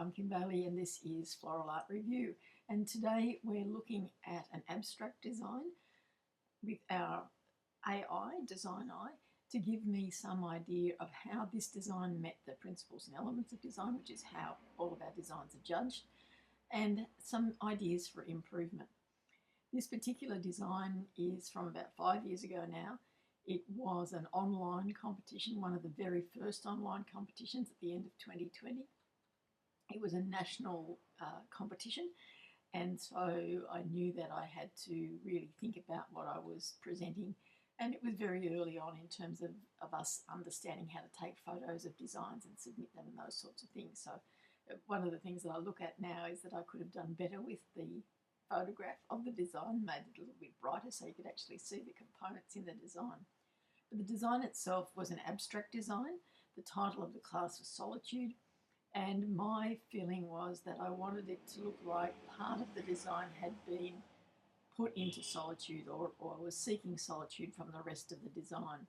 I'm Kim Bailey and this is Floral Art Review. And today we're looking at an abstract design with our AI, Design Eye, to give me some idea of how this design met the principles and elements of design, which is how all of our designs are judged, and some ideas for improvement. This particular design is from about 5 years ago now. It was an online competition, one of the very first online competitions at the end of 2020. It was a national competition, and so I knew that I had to really think about what I was presenting, and it was very early on in terms of us understanding how to take photos of designs and submit them and those sorts of things. So one of the things that I look at now is that I could have done better with the photograph of the design, made it a little bit brighter so you could actually see the components in the design. But the design itself was an abstract design. The title of the class was Solitude, and my feeling was that I wanted it to look like part of the design had been put into solitude or was seeking solitude from the rest of the design.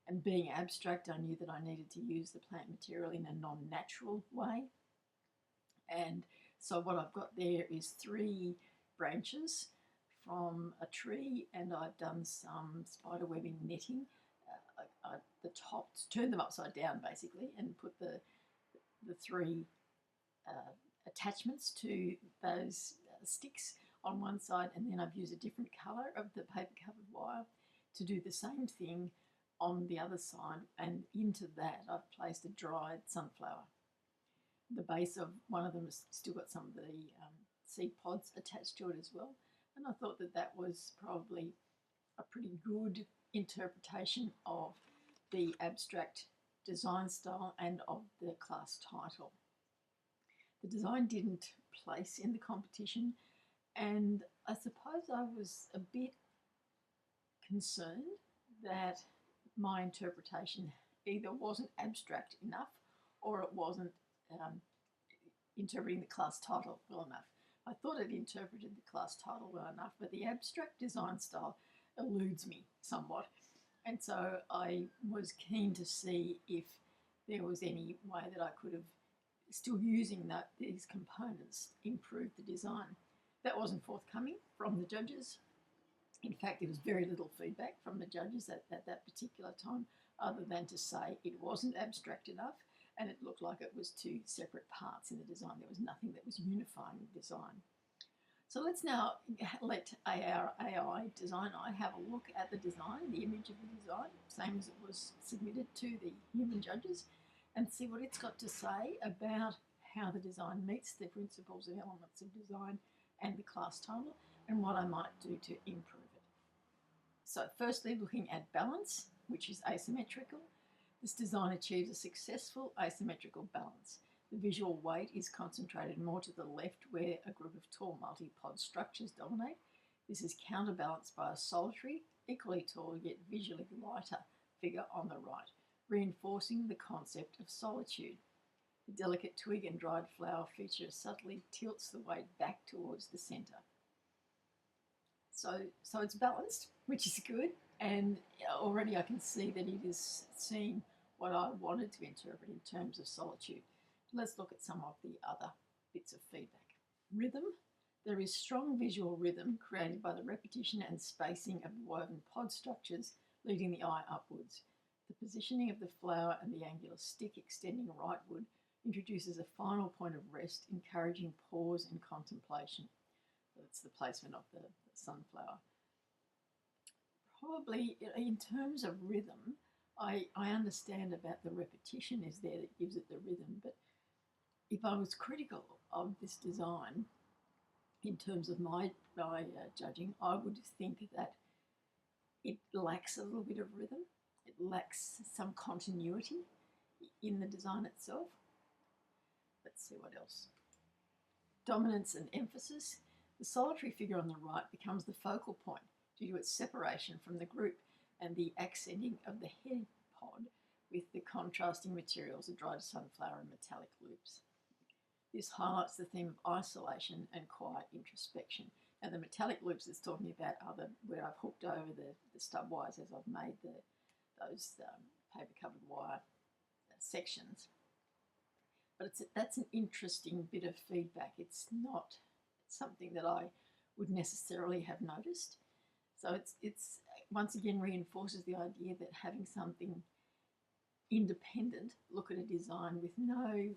And being abstract, I knew that I needed to use the plant material in a non-natural way. And so what I've got there is 3 branches from a tree, and I've done some spider webbing netting. The tops, turned them upside down basically, and put the 3 attachments to those sticks on one side, and then I've used a different colour of the paper covered wire to do the same thing on the other side, and into that I've placed a dried sunflower. The base of one of them has still got some of the seed pods attached to it as well, and I thought that that was probably a pretty good interpretation of the abstract design style and of the class title. The design didn't place in the competition, and I suppose I was a bit concerned that my interpretation either wasn't abstract enough or it wasn't interpreting the class title well enough. I thought it interpreted the class title well enough, but the abstract design style eludes me somewhat. And so I was keen to see if there was any way that I could have, still using these components, improved the design. That wasn't forthcoming from the judges. In fact, there was very little feedback from the judges at that particular time, other than to say it wasn't abstract enough and it looked like it was 2 separate parts in the design. There was nothing that was unifying the design. So let's now let our AI, Design Eye, have a look at the design, the image of the design, same as it was submitted to the human judges, and see what it's got to say about how the design meets the principles and elements of design and the class title, and what I might do to improve it. So firstly, looking at balance, which is asymmetrical. This design achieves a successful asymmetrical balance. The visual weight is concentrated more to the left where a group of tall multi-pod structures dominate. This is counterbalanced by a solitary, equally tall yet visually lighter figure on the right, reinforcing the concept of solitude. The delicate twig and dried flower feature subtly tilts the weight back towards the centre. So it's balanced, which is good, and already I can see that it is seeing what I wanted to interpret in terms of solitude. Let's look at some of the other bits of feedback. Rhythm. There is strong visual rhythm created by the repetition and spacing of woven pod structures, leading the eye upwards. The positioning of the flower and the angular stick extending rightward introduces a final point of rest, encouraging pause and contemplation. That's the placement of the sunflower. Probably in terms of rhythm, I understand about the repetition is there that gives it the rhythm, but if I was critical of this design in terms of my judging, I would think that it lacks a little bit of rhythm. It lacks some continuity in the design itself. Let's see what else. Dominance and emphasis. The solitary figure on the right becomes the focal point due to its separation from the group and the accenting of the head pod with the contrasting materials of dried sunflower and metallic loops. This highlights the theme of isolation and quiet introspection. Now the metallic loops it's talking about are where I've hooked over the stub wires as I've made those paper covered wire sections. But that's an interesting bit of feedback. It's not something that I would necessarily have noticed. So it's once again reinforces the idea that having something independent look at a design with no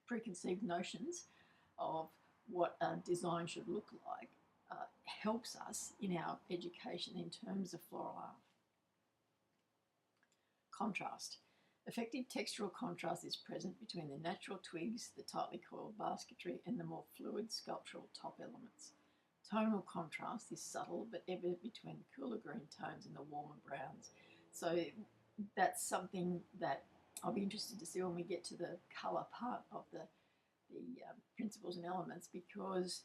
preconceived notions of what a design should look like helps us in our education in terms of floral art. Contrast. Effective textural contrast is present between the natural twigs, the tightly coiled basketry, and the more fluid sculptural top elements. Tonal contrast is subtle but evident between the cooler green tones and the warmer browns. So that's something that I'll be interested to see when we get to the colour part of the principles and elements, because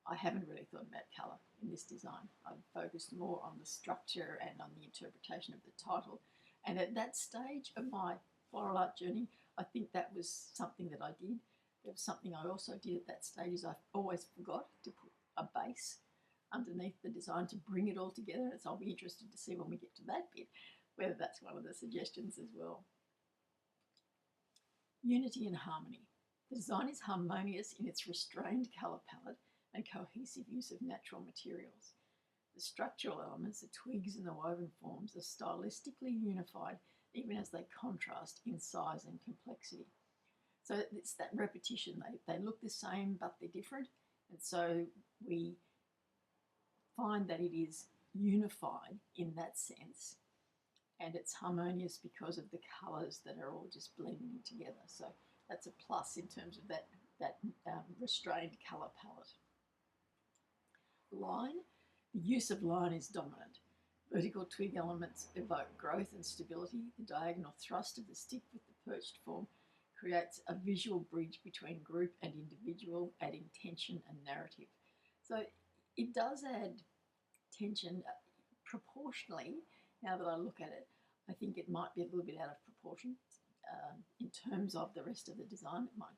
I haven't really thought about colour in this design. I've focused more on the structure and on the interpretation of the title. And at that stage of my floral art journey, I think that was something that I did. There was something I also did at that stage is I always forgot to put a base underneath the design to bring it all together. So I'll be interested to see when we get to that bit, whether that's one of the suggestions as well. Unity and harmony. The design is harmonious in its restrained colour palette and cohesive use of natural materials. The structural elements, the twigs and the woven forms, are stylistically unified even as they contrast in size and complexity. So it's that repetition. They look the same but they're different, and so we find that it is unified in that sense, and it's harmonious because of the colours that are all just blending together. So that's a plus in terms of that restrained colour palette. Line. The use of line is dominant. Vertical twig elements evoke growth and stability. The diagonal thrust of the stick with the perched form creates a visual bridge between group and individual, adding tension and narrative. So it does add tension proportionally. Now that I look at it, I think it might be a little bit out of proportion in terms of the rest of the design. It might,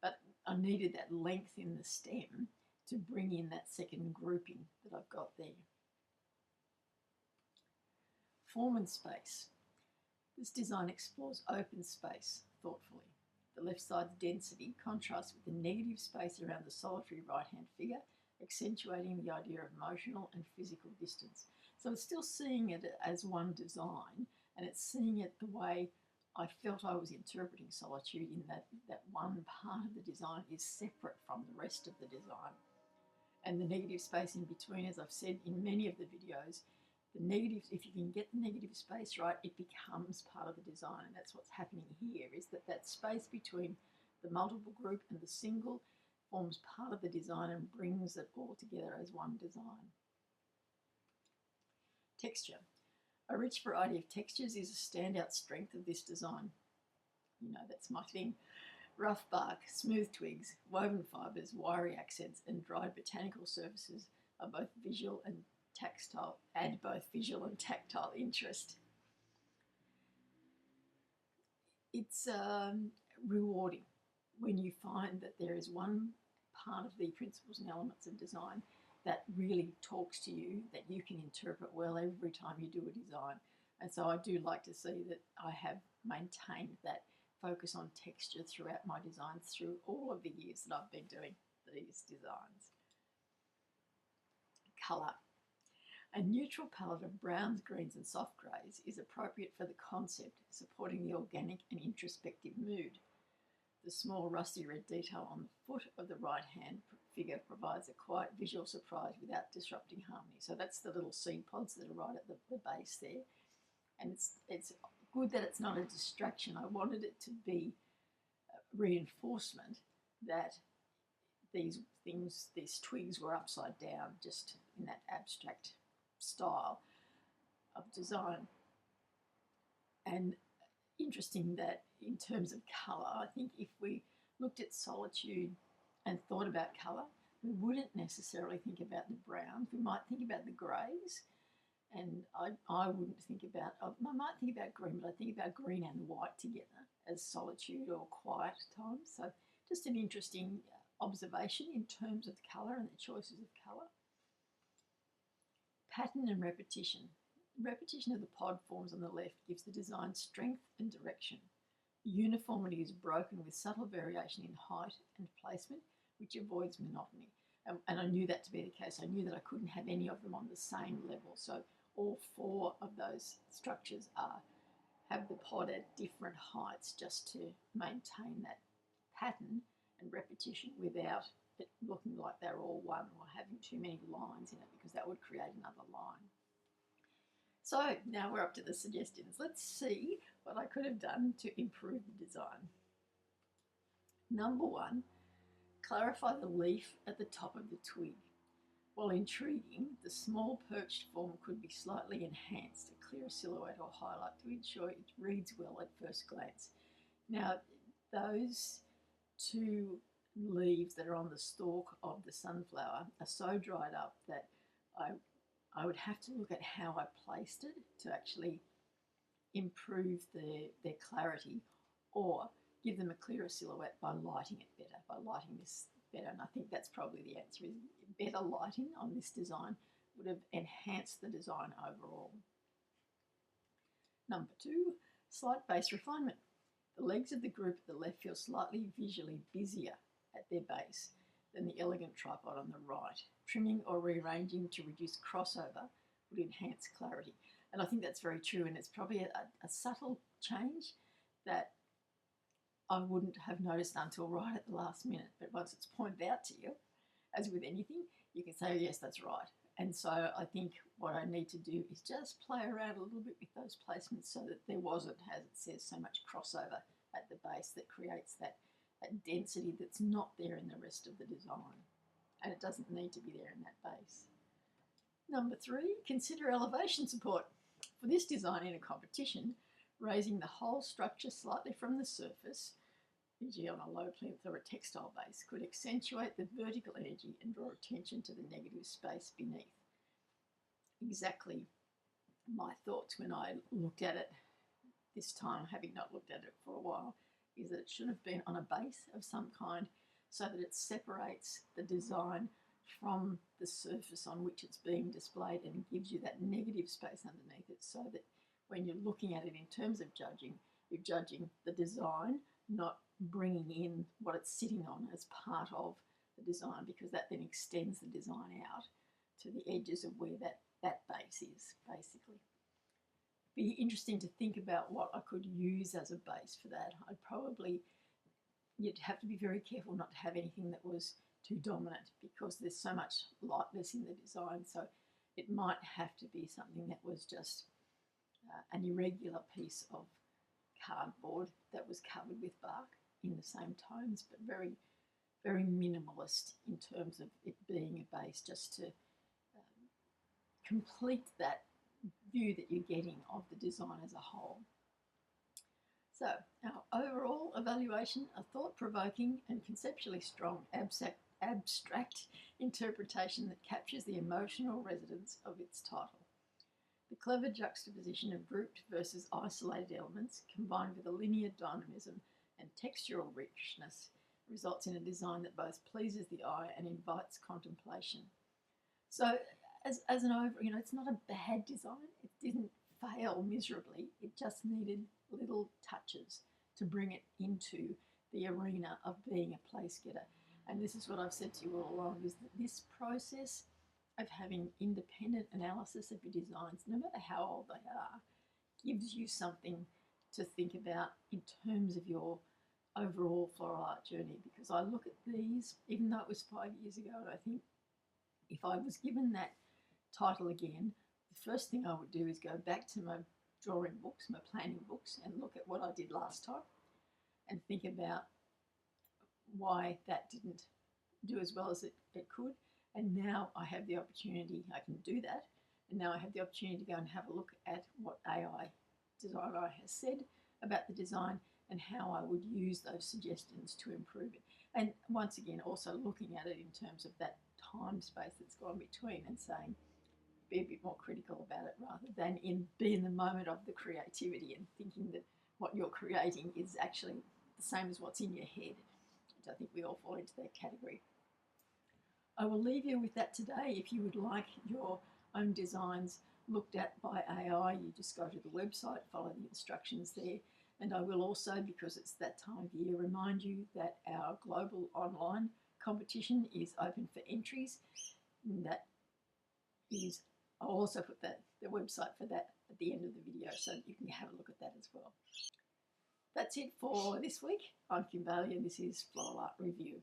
but I needed that length in the stem to bring in that second grouping that I've got there. Form and space. This design explores open space thoughtfully. The left side's density contrasts with the negative space around the solitary right-hand figure, accentuating the idea of emotional and physical distance. So it's still seeing it as one design, and it's seeing it the way I felt I was interpreting Solitude, in that one part of the design is separate from the rest of the design. And the negative space in between, as I've said in many of the videos, the negative, if you can get the negative space right, it becomes part of the design. And that's what's happening here, is that space between the multiple group and the single forms part of the design and brings it all together as one design. Texture. A rich variety of textures is a standout strength of this design. You know, that's my thing. Rough bark, smooth twigs, woven fibres, wiry accents, and dried botanical surfaces are both visual and tactile, add both visual and tactile interest. It's rewarding when you find that there is one part of the principles and elements of design that really talks to you, that you can interpret well every time you do a design. And so I do like to see that I have maintained that focus on texture throughout my designs through all of the years that I've been doing these designs. Colour. A neutral palette of browns, greens and soft greys is appropriate for the concept, supporting the organic and introspective mood. The small rusty red detail on the foot of the right hand figure provides a quiet visual surprise without disrupting harmony. So that's the little seed pods that are right at the base there. And it's good that it's not a distraction. I wanted it to be reinforcement that these twigs were upside down, just in that abstract style of design. And interesting that in terms of colour, I think if we looked at Solitude and thought about colour, we wouldn't necessarily think about the browns. We might think about the greys, and I wouldn't think about, I might think about green, but I think about green and white together as Solitude or quiet times. So just an interesting observation in terms of colour and the choices of colour. Pattern and repetition. Repetition of the pod forms on the left gives the design strength and direction. Uniformity is broken with subtle variation in height and placement, which avoids monotony. And I knew that to be the case. I knew that I couldn't have any of them on the same level. So all four of those structures have the pod at different heights just to maintain that pattern and repetition without it looking like they're all one or having too many lines in it, because that would create another line. So now we're up to the suggestions. Let's see what I could have done to improve the design. Number one, clarify the leaf at the top of the twig. While intriguing, the small perched form could be slightly enhanced, a clearer silhouette or highlight to ensure it reads well at first glance. Now, those two leaves that are on the stalk of the sunflower are so dried up that I would have to look at how I placed it to actually improve their clarity, or give them a clearer silhouette by lighting it better, by lighting this better. And I think that's probably the answer, is better lighting on this design would have enhanced the design overall. Number two, slight base refinement. The legs of the group at the left feel slightly visually busier at their base than the elegant tripod on the right. Trimming or rearranging to reduce crossover would enhance clarity. And I think that's very true, and it's probably a subtle change that I wouldn't have noticed until right at the last minute. But once it's pointed out to you, as with anything, you can say, yes, that's right. And so I think what I need to do is just play around a little bit with those placements so that there wasn't, as it says, so much crossover at the base that creates that density that's not there in the rest of the design. And it doesn't need to be there in that base. Number three, consider elevation support. For this design in a competition, raising the whole structure slightly from the surface, e.g. on a low plinth or a textile base, could accentuate the vertical energy and draw attention to the negative space beneath. Exactly my thoughts when I looked at it this time, having not looked at it for a while, is that it should have been on a base of some kind so that it separates the design from the surface on which it's being displayed and gives you that negative space underneath it, so that when you're looking at it in terms of judging, you're judging the design, not bringing in what it's sitting on as part of the design, because that then extends the design out to the edges of where that base is, basically. Be interesting to think about what I could use as a base for that. You'd have to be very careful not to have anything that was too dominant, because there's so much lightness in the design. So it might have to be something that was just an irregular piece of cardboard that was covered with bark in the same tones, but very, very minimalist in terms of it being a base, just to complete that view that you're getting of the design as a whole. So our overall evaluation, a thought-provoking and conceptually strong abstract interpretation that captures the emotional resonance of its title. The clever juxtaposition of grouped versus isolated elements, combined with a linear dynamism and textural richness, results in a design that both pleases the eye and invites contemplation. So as an it's not a bad design. It didn't fail miserably. It just needed little touches to bring it into the arena of being a place getter. And this is what I've said to you all along, is that this process of having independent analysis of your designs, no matter how old they are, gives you something to think about in terms of your overall floral art journey. Because I look at these, even though it was 5 years ago, and I think if I was given that title again, the first thing I would do is go back to my drawing books, my planning books, and look at what I did last time and think about why that didn't do as well as it could. And now I have the opportunity, I can do that, and now I have the opportunity to go and have a look at what AI Design Eye has said about the design and how I would use those suggestions to improve it. And once again, also looking at it in terms of that time space that's gone between, and saying, be a bit more critical about it rather than be in the moment of the creativity and thinking that what you're creating is actually the same as what's in your head, which I think we all fall into that category. I will leave you with that today. If you would like your own designs looked at by AI, you just go to the website, follow the instructions there, And I will also, because it's that time of year, remind you that our global online competition is open for entries. And that is, I'll also put the website for that at the end of the video so that you can have a look at that as well. That's it for this week. I'm Kim Bailey and this is Floral Art Review.